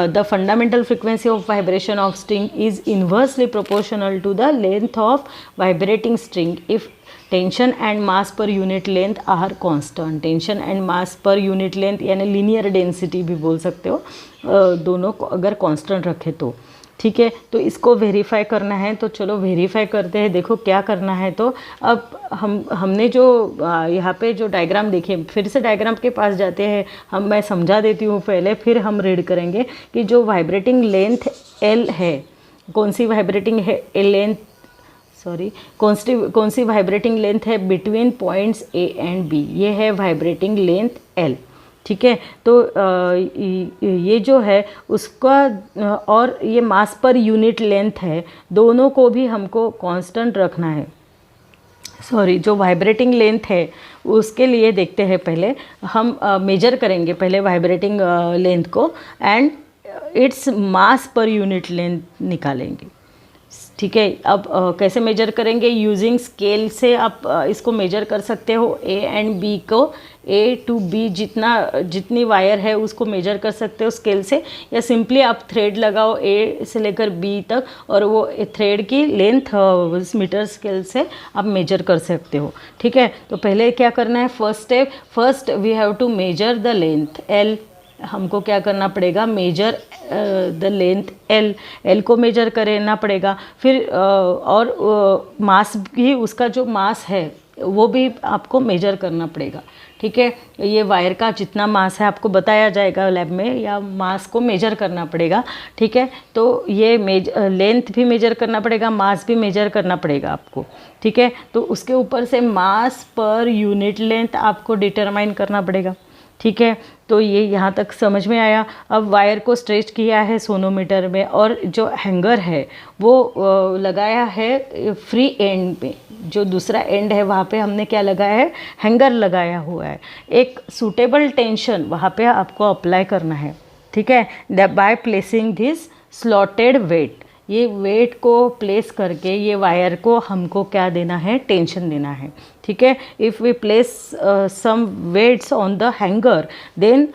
The fundamental frequency of vibration of string is inversely proportional to the length of vibrating string if tension and mass per unit length are constant. Tension and mass per unit length यानी linear density भी बोल सकते हो, दोनों को अगर constant रखे तो ठीक है। तो इसको वेरीफाई करना है, तो चलो वेरीफाई करते हैं। देखो क्या करना है, तो अब हमने जो यहाँ पे जो डायग्राम देखे, फिर से डायग्राम के पास जाते हैं। मैं समझा देती हूँ पहले, फिर हम रीड करेंगे कि जो वाइब्रेटिंग लेंथ एल है, कौन सी वाइब्रेटिंग है लेंथ, सॉरी कौन सी वाइब्रेटिंग लेंथ है between points A and B, ये है वाइब्रेटिंग लेंथ एल। ठीक है, तो ये जो है उसका और ये मास पर यूनिट लेंथ है, दोनों को भी हमको कांस्टेंट रखना है। सॉरी, जो वाइब्रेटिंग लेंथ है उसके लिए देखते हैं, पहले हम मेजर करेंगे पहले वाइब्रेटिंग लेंथ को and its mass per unit length निकालेंगे। ठीक है, अब कैसे मेजर करेंगे, यूजिंग स्केल से आप इसको मेजर कर सकते हो। ए एंड बी को, ए टू बी जितनी वायर है उसको मेजर कर सकते हो स्केल से, या सिंपली आप थ्रेड लगाओ ए से लेकर बी तक और वो थ्रेड की लेंथ मीटर स्केल से आप मेजर कर सकते हो। ठीक है, तो पहले क्या करना है, first step, first we have to measure the length L. हमको क्या करना पड़ेगा, मेजर द लेंथ एल को मेजर करना पड़ेगा। फिर और मास भी, उसका जो मास है वो भी आपको मेजर करना पड़ेगा। ठीक है, ये वायर का जितना मास है आपको बताया जाएगा लैब में, या मास को मेजर करना पड़ेगा। ठीक है, तो ये लेंथ भी मेजर करना पड़ेगा, मास भी मेजर करना पड़ेगा आपको। ठीक है, तो उसके ऊपर से मास पर यूनिट लेंथ आपको डिटरमाइन करना पड़ेगा। ठीक है, तो ये यहाँ तक समझ में आया। अब वायर को स्ट्रेच किया है सोनोमीटर में, और जो हैंगर है वो लगाया है फ्री एंड में, जो दूसरा एंड है वहाँ पे हमने क्या लगाया है, हैंगर लगाया हुआ है। एक सूटेबल टेंशन वहाँ पे आपको अप्लाई करना है। ठीक है, by placing this slotted weight, ये वेट को प्लेस करके ये वायर को हमको क्या देना है, टेंशन देना है। ठीक है, if we place some weights on the hanger then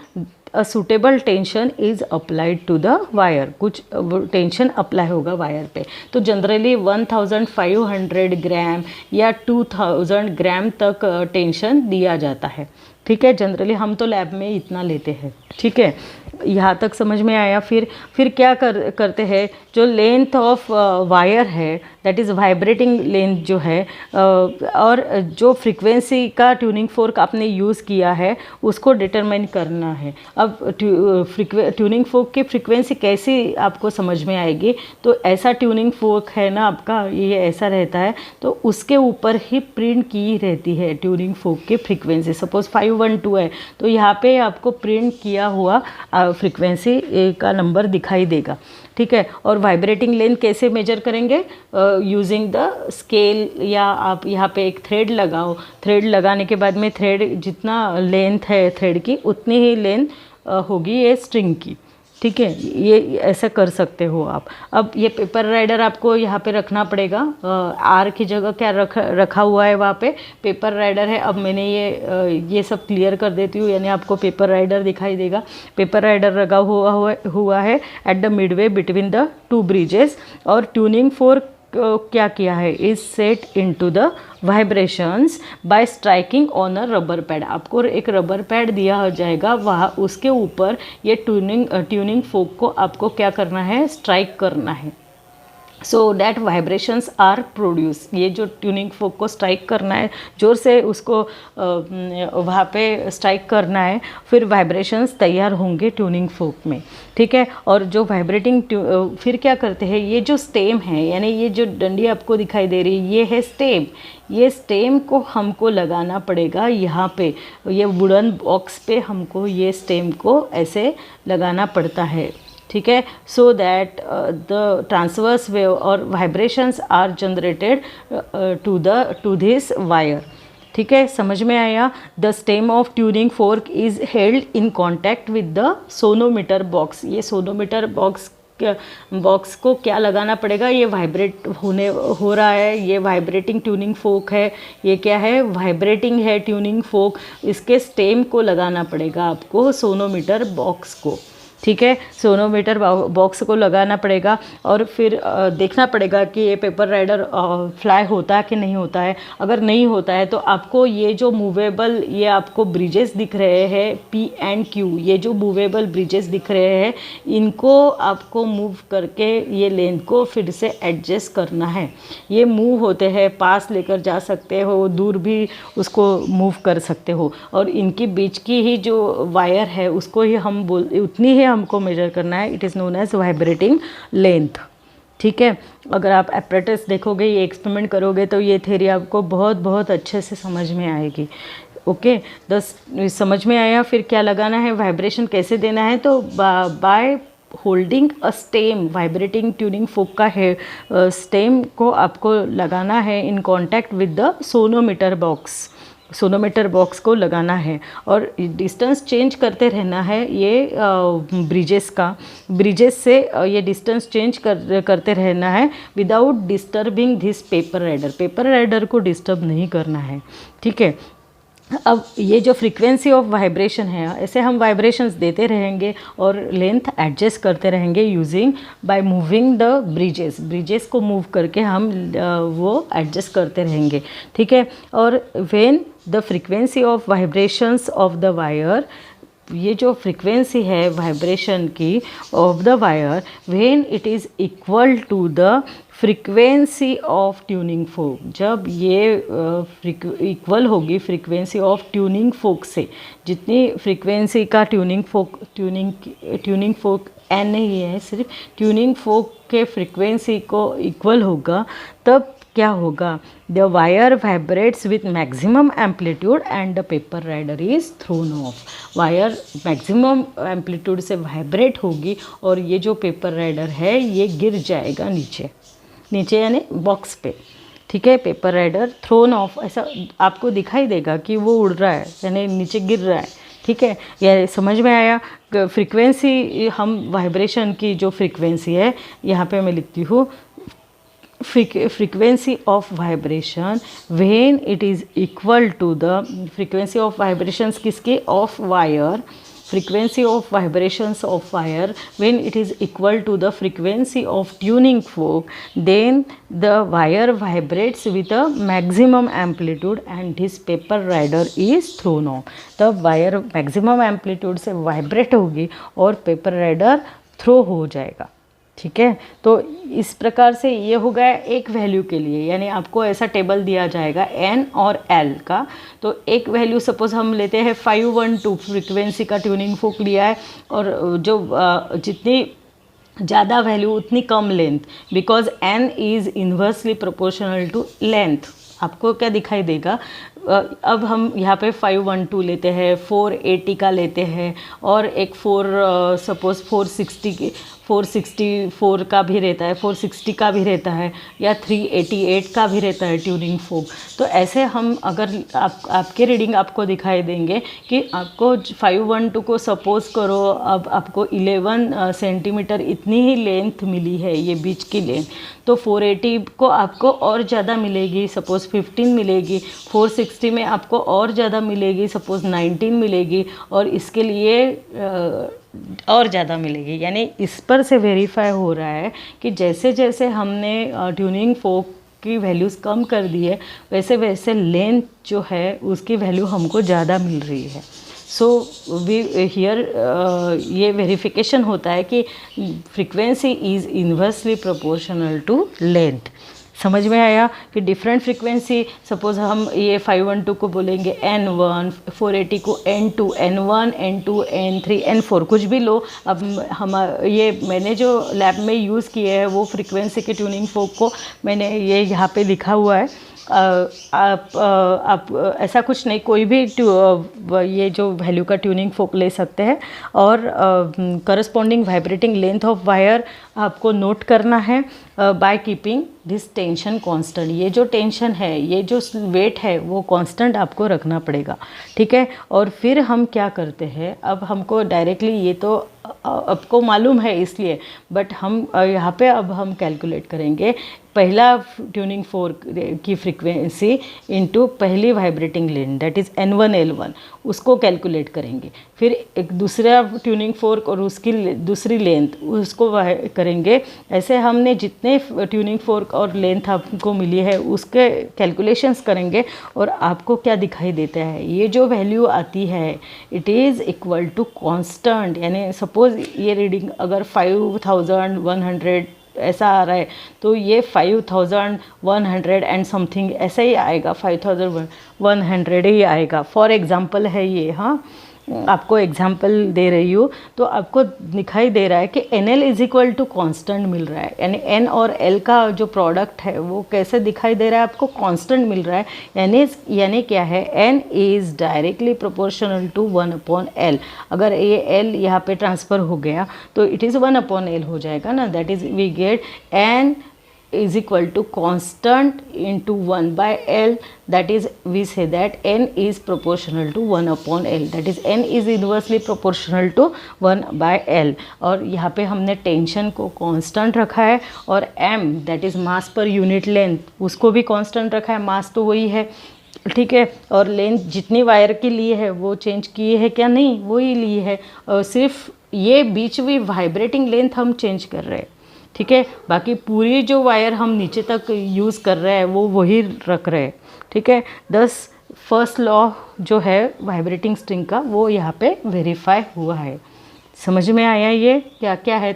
a suitable tension is applied to the wire, कुछ टेंशन अप्लाई होगा वायर पे। तो जनरली 1500 ग्राम या 2000 ग्राम तक टेंशन दिया जाता है। ठीक है, जनरली हम तो लैब में इतना लेते हैं। ठीक है, यहाँ तक समझ में आया। फिर क्या करते हैं, जो लेंथ ऑफ वायर है दैट इज़ वाइब्रेटिंग लेंथ जो है, और जो फ्रीक्वेंसी का ट्यूनिंग फोर्क आपने यूज़ किया है उसको डिटरमाइन करना है। अब ट्यूनिंग फोर्क की फ्रीक्वेंसी कैसी आपको समझ में आएगी, तो ऐसा ट्यूनिंग फोर्क है ना आपका, ये ऐसा रहता है, तो उसके ऊपर ही प्रिंट की रहती है ट्यूनिंग फोर्क की फ्रीक्वेंसी। सपोज 512 है तो यहाँ पे आपको प्रिंट किया हुआ फ्रीक्वेंसी का नंबर दिखाई देगा। ठीक है, और वाइब्रेटिंग लेंथ कैसे मेजर करेंगे, यूजिंग द स्केल, या आप यहाँ पे एक थ्रेड लगाओ। थ्रेड लगाने के बाद में थ्रेड जितना लेंथ है थ्रेड की उतनी ही लेंथ होगी ये स्ट्रिंग की। ठीक है, ये ऐसा कर सकते हो आप। अब ये पेपर राइडर आपको यहाँ पे रखना पड़ेगा। आर की जगह क्या रखा हुआ है, वहाँ पे पेपर राइडर है। अब मैंने ये सब क्लियर कर देती हूँ, यानी आपको पेपर राइडर दिखाई देगा। पेपर राइडर लगा हुआ है at the Midway between the two bridges, और ट्यूनिंग फोर्क क्या किया है, is set into the vibrations bye striking on a rubber pad. आपको एक रबर पैड दिया जाएगा, वहाँ उसके ऊपर ये ट्यूनिंग फोर्क को आपको क्या करना है, स्ट्राइक करना है, so that vibrations are produce. ये जो ट्यूनिंग फोर्क को स्ट्राइक करना है, जोर से उसको वहाँ पे स्ट्राइक करना है, फिर वाइब्रेशंस तैयार होंगे ट्यूनिंग फोर्क में। ठीक है, और जो वाइब्रेटिंग फिर क्या करते हैं, ये जो स्टेम है, यानी ये जो डंडी आपको दिखाई दे रही है ये है स्टेम। ये स्टेम को हमको लगाना पड़ेगा यहाँ पे, ये वुडन बॉक्स पे हमको ये स्टेम को ऐसे लगाना पड़ता है। ठीक है, so that the transverse wave और vibrations are generated to this wire. ठीक है, समझ में आया। The stem of tuning fork is held in contact with the sonometer box. ये सोनोमीटर बॉक्स बॉक्स को क्या लगाना पड़ेगा, ये वाइब्रेट हो रहा है, ये वाइब्रेटिंग ट्यूनिंग फोक है, ये क्या है, वाइब्रेटिंग है ट्यूनिंग फोक, इसके स्टेम को लगाना पड़ेगा आपको सोनोमीटर बॉक्स को। ठीक है, सोनोमीटर बॉक्स को लगाना पड़ेगा और फिर देखना पड़ेगा कि ये पेपर राइडर फ्लाई होता है कि नहीं होता है। अगर नहीं होता है तो आपको ये जो मूवेबल, ये आपको ब्रिजेस दिख रहे हैं P एंड Q, ये जो मूवेबल ब्रिजेस दिख रहे हैं, इनको आपको मूव करके ये लेंथ को फिर से एडजस्ट करना है। ये मूव होते हैं, पास लेकर जा सकते हो, दूर भी उसको मूव कर सकते हो, और इनकी बीच की ही जो वायर है उसको ही हम उतनी ही हमको मेजर करना है। It is known as vibrating length. ठीक है, अगर आप एपरेटस देखोगे, ये एक्सपेरिमेंट करोगे तो ये थ्योरी आपको बहुत बहुत अच्छे से समझ में आएगी। ओके, समझ में आया। फिर क्या लगाना है, वाइब्रेशन कैसे देना है, तो bye holding a stem, vibrating tuning फोक का है स्टेम को आपको लगाना है इन contact with the sonometer box. Sonometer box को लगाना है और डिस्टेंस चेंज करते रहना है। ये ब्रिजेस से ये डिस्टेंस चेंज करते रहना है without disturbing this paper rider. Paper rider को डिस्टर्ब नहीं करना है। ठीक है, अब ये जो फ्रीक्वेंसी ऑफ वाइब्रेशन है, ऐसे हम वाइब्रेशंस देते रहेंगे और लेंथ एडजस्ट करते रहेंगे using by moving the bridges को मूव करके हम वो एडजस्ट करते रहेंगे। ठीक है, और when the frequency of vibrations of the wire, ये जो फ्रीक्वेंसी है वाइब्रेशन की of the wire, when it is equal to the frequency of tuning fork, जब ये इक्वल होगी फ्रीक्वेंसी ऑफ ट्यूनिंग फोक से, जितनी फ्रीक्वेंसी का ट्यूनिंग फोक एन नहीं है, सिर्फ ट्यूनिंग फोक के फ्रीक्वेंसी को इक्वल होगा, तब क्या होगा, the wire vibrates with maximum amplitude and the paper rider is thrown off. Wire maximum amplitude से वाइब्रेट होगी और ये जो पेपर राइडर है ये गिर जाएगा नीचे यानी बॉक्स पे। ठीक है, पेपर राइडर थ्रोन ऑफ, ऐसा आपको दिखाई देगा कि वो उड़ रहा है यानी नीचे गिर रहा है। ठीक है, यह समझ में आया। फ्रीक्वेंसी, हम वाइब्रेशन की जो फ्रीक्वेंसी है यहाँ पे मैं लिखती हूँ, frequency of vibration when it is equal to the frequency of vibrations किसके, of wire, frequency of vibrations of wire when it is equal to the frequency of tuning fork, then the wire vibrates with a maximum amplitude and this paper rider is thrown off। तब wire maximum amplitude से vibrate होगी और paper rider throw हो जाएगा। ठीक है, तो इस प्रकार से ये हो गया एक वैल्यू के लिए, यानी आपको ऐसा टेबल दिया जाएगा n और l का। तो एक वैल्यू सपोज हम लेते हैं 512 फ्रीक्वेंसी का ट्यूनिंग फोक लिया है, और जो जितनी ज़्यादा वैल्यू उतनी कम length, because n is inversely proportional to length. आपको क्या दिखाई देगा, अब हम यहाँ पे 512 लेते हैं, 480 का लेते हैं, और एक सपोज 464 का भी रहता है, 460 का भी रहता है, या 388 का भी रहता है ट्यूनिंग फोक। तो ऐसे हम अगर आपके रीडिंग आपको दिखाई देंगे कि आपको 512 को सपोज करो, अब आपको 11 सेंटीमीटर इतनी ही लेंथ मिली है, ये बीच की लेंथ, तो 480 को आपको और ज़्यादा मिलेगी, सपोज़ 15 मिलेगी, 460 में आपको और ज़्यादा मिलेगी, सपोज़ 19 मिलेगी, और इसके लिए और ज़्यादा मिलेगी। यानी इस पर से वेरीफाई हो रहा है कि जैसे जैसे हमने ट्यूनिंग फोक की वैल्यूज़ कम कर दी है, वैसे वैसे लेंथ जो है उसकी वैल्यू हमको ज़्यादा मिल रही है। सो वी हियर ये वेरिफिकेशन होता है कि frequency is inversely proportional to length. समझ में आया कि डिफरेंट फ्रीक्वेंसी, सपोज हम ये 512 को बोलेंगे N1, 480 को N2, N1, N2, N3, N4, कुछ भी लो। अब हम ये मैंने जो लैब में यूज़ किए हैं वो फ्रीक्वेंसी के ट्यूनिंग फोक को मैंने ये यहाँ पे लिखा हुआ है, आप ऐसा कुछ नहीं, कोई भी ये जो वैल्यू का ट्यूनिंग फोक ले सकते हैं और corresponding vibrating length of wire आपको नोट करना है by keeping this tension constant. ये जो टेंशन है, ये जो वेट है वो कांस्टेंट आपको रखना पड़ेगा, ठीक है। और फिर हम क्या करते हैं, अब हमको डायरेक्टली ये तो आपको मालूम है इसलिए, बट हम यहाँ पे अब हम कैलकुलेट करेंगे पहला ट्यूनिंग फोर्क की फ्रीक्वेंसी इनटू पहली vibrating length, that is N1 L1, उसको कैलकुलेट करेंगे। फिर एक दूसरा ट्यूनिंग फोर्क और उसकी दूसरी लेंथ उसको करेंगे। ऐसे हमने जितने ट्यूनिंग फोर्क और लेंथ आपको मिली है उसके कैलकुलेशंस करेंगे और आपको क्या दिखाई देता है, ये जो वैल्यू आती है it is equal to constant. यानी सपोज़ ये रीडिंग अगर 5100 ऐसा आ रहा है तो ये 5100 एंड समथिंग ऐसा ही आएगा, 5100 ही आएगा। फॉर एग्ज़ाम्पल है ये, हाँ आपको एग्जाम्पल दे रही हूँ। तो आपको दिखाई दे रहा है कि NL is equal to constant मिल रहा है, यानी N और L का जो प्रोडक्ट है वो कैसे दिखाई दे रहा है, आपको कांस्टेंट मिल रहा है। यानी क्या है, N is directly proportional to 1/L। अगर ये L यहाँ पे ट्रांसफ़र हो गया तो इट इज़ 1/L हो जाएगा ना, that is we get N is equal to constant into 1/L, that is we say that N is proportional to 1/L, that is N is inversely proportional to 1/L। और यहाँ पे हमने tension को constant रखा है और M that is mass per unit length उसको भी कांस्टेंट रखा है, मास तो वही है, ठीक है। और लेंथ जितनी वायर की ली है वो चेंज किए है क्या, नहीं वही ली है, और सिर्फ ये बीच में वाइब्रेटिंग लेंथ हम चेंज कर रहे हैं, ठीक है। बाकी पूरी जो वायर हम नीचे तक यूज़ कर रहे हैं वो वही रख रहे हैं, ठीक है। दस फर्स्ट लॉ जो है वाइब्रेटिंग स्ट्रिंग का वो यहाँ पे वेरीफाई हुआ है। समझ में आया ये क्या क्या है।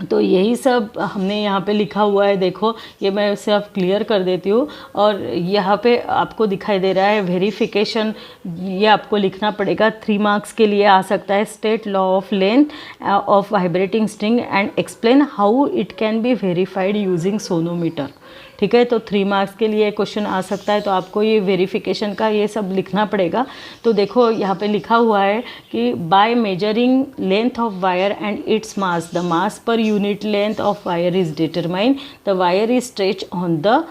तो यही सब हमने यहाँ पे लिखा हुआ है, देखो ये मैं सिर्फ क्लियर कर देती हूँ। और यहाँ पे आपको दिखाई दे रहा है वेरिफिकेशन, ये आपको लिखना पड़ेगा, 3 मार्क्स के लिए आ सकता है। State law of length of vibrating string and explain how it can be verified using sonometer, ठीक है। तो 3 मार्क्स के लिए क्वेश्चन आ सकता है, तो आपको ये वेरिफिकेशन का ये सब लिखना पड़ेगा। तो देखो यहाँ पे लिखा हुआ है कि by measuring length of wire and its mass, the mass per unit length of wire is determine, the wire is stretch on the,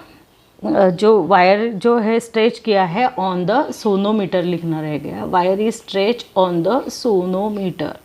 जो वायर जो है स्ट्रेच किया है ऑन द सोनोमीटर लिखना रह गया, wire is stretch on the sonometer,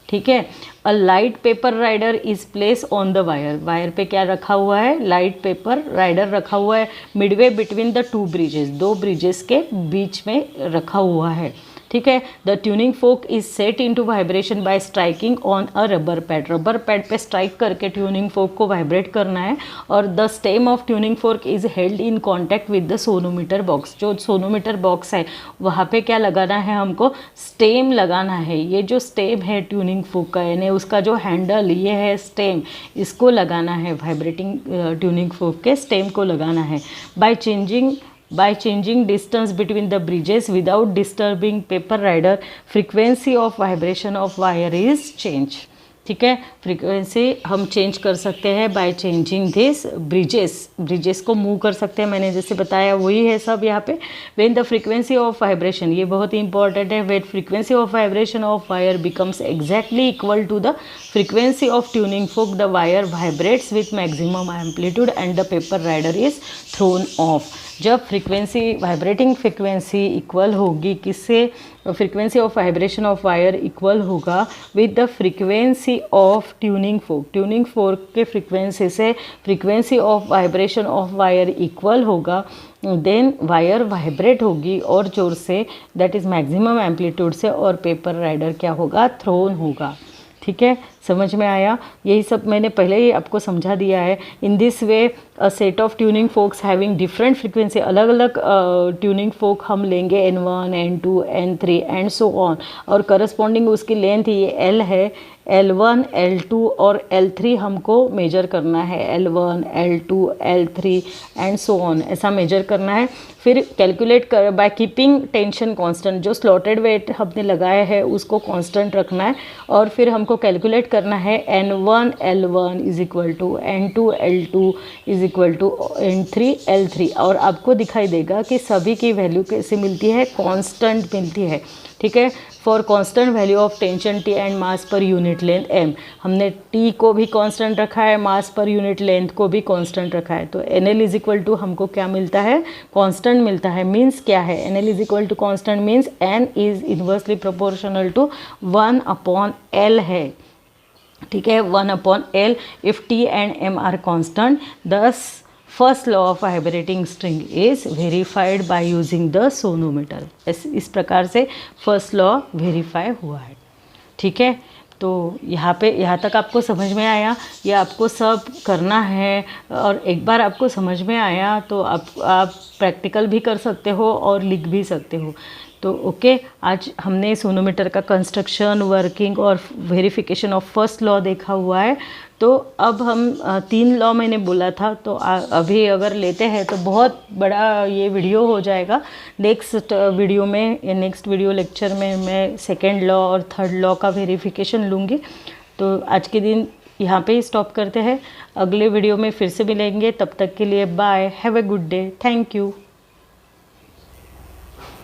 ठीक है। A light paper rider is place on the wire, wire पे क्या रखा हुआ है, लाइट पेपर राइडर रखा हुआ है, Midway between the 2 bridges, 2 bridges के बीच में रखा हुआ है, ठीक है। The tuning folk is set into vibration bye striking on a rubber pad, rubber pad पे स्ट्राइक करके ट्यूनिंग फोक को वाइब्रेट करना है। और the stem of tuning folk is held in contact with the sonometer box, जो sonometer box है वहाँ पे क्या लगाना है, हमको स्टेम लगाना है। ये जो स्टेम है ट्यूनिंग फोक का, यानी उसका जो हैंडल ये है स्टेम, इसको लगाना है, वाइब्रेटिंग ट्यूनिंग फोक के स्टेम को लगाना है। By changing distance between the bridges without disturbing paper rider, frequency of vibration of wire is changed, ठीक है। फ्रीक्वेंसी हम चेंज कर सकते हैं बाय चेंजिंग दिस ब्रिजेस को मूव कर सकते हैं, मैंने जैसे बताया वही है सब यहाँ पे। When the frequency of vibration, ये बहुत ही इंपॉर्टेंट है, when frequency of vibration of wire becomes exactly equal to the frequency of tuning fork, the wire vibrates with maximum amplitude and the paper rider is thrown off. जब frequency vibrating frequency equal होगी किससे, frequency of vibration of wire equal होगा with the frequency of tuning fork, tuning fork के frequency से frequency of vibration of wire equal होगा, then wire vibrate होगी और जोर से, दैट इज़ मैक्सिमम एम्पलीट्यूड से, और पेपर राइडर क्या होगा, थ्रोन होगा, ठीक है। समझ में आया, यही सब मैंने पहले ही आपको समझा दिया है। In this way a set of tuning forks having different frequency, अलग अलग ट्यूनिंग फोक हम लेंगे, N1 N2 N3 and so on, और करस्पॉन्डिंग उसकी लेंथ ये L है, L1, L2 और L3 हमको मेजर करना है। L1, L2, L3 and so on, ऐसा मेजर करना है। फिर कैलकुलेट कर बाय कीपिंग टेंशन कांस्टेंट, जो स्लॉटेड वेट हमने लगाया है उसको कांस्टेंट रखना है। और फिर हमको कैलकुलेट करना है N1 L1 is equal to N2 L2 is equal to N3 L3। और आपको दिखाई देगा कि सभी की वैल्यू कैसे मिलती है, कांस्टेंट मिलती है। ठीक है, for constant value of tension T and mass per unit length M, हमने T को भी कांस्टेंट रखा है, मास पर यूनिट लेंथ को भी कांस्टेंट रखा है। तो NL इज इक्वल टू हमको क्या मिलता है, कांस्टेंट मिलता है। मीन्स क्या है, NL is equal to constant means N is inversely proportional to 1/L है। ठीक है, 1/L if T and M are constant, thus first law of vibrating string is verified by using the sonometer. इस प्रकार से first law verify हुआ है। ठीक है, तो यहाँ तक आपको समझ में आया, ये आपको सब करना है। और एक बार आपको समझ में आया तो आप प्रैक्टिकल भी कर सकते हो और लिख भी सकते हो। तो ओके, आज हमने सोनोमीटर का कंस्ट्रक्शन, वर्किंग और वेरिफिकेशन ऑफ फर्स्ट लॉ देखा हुआ है। तो अब हम 3 लॉ मैंने बोला था, तो अभी अगर लेते हैं तो बहुत बड़ा ये वीडियो हो जाएगा। नेक्स्ट वीडियो में, नेक्स्ट वीडियो लेक्चर में मैं सेकेंड लॉ और थर्ड लॉ का वेरिफिकेशन लूँगी। तो आज के दिन यहाँ पे ही स्टॉप करते हैं, अगले वीडियो में फिर से मिलेंगे। तब तक के लिए bye, have a good day, thank you.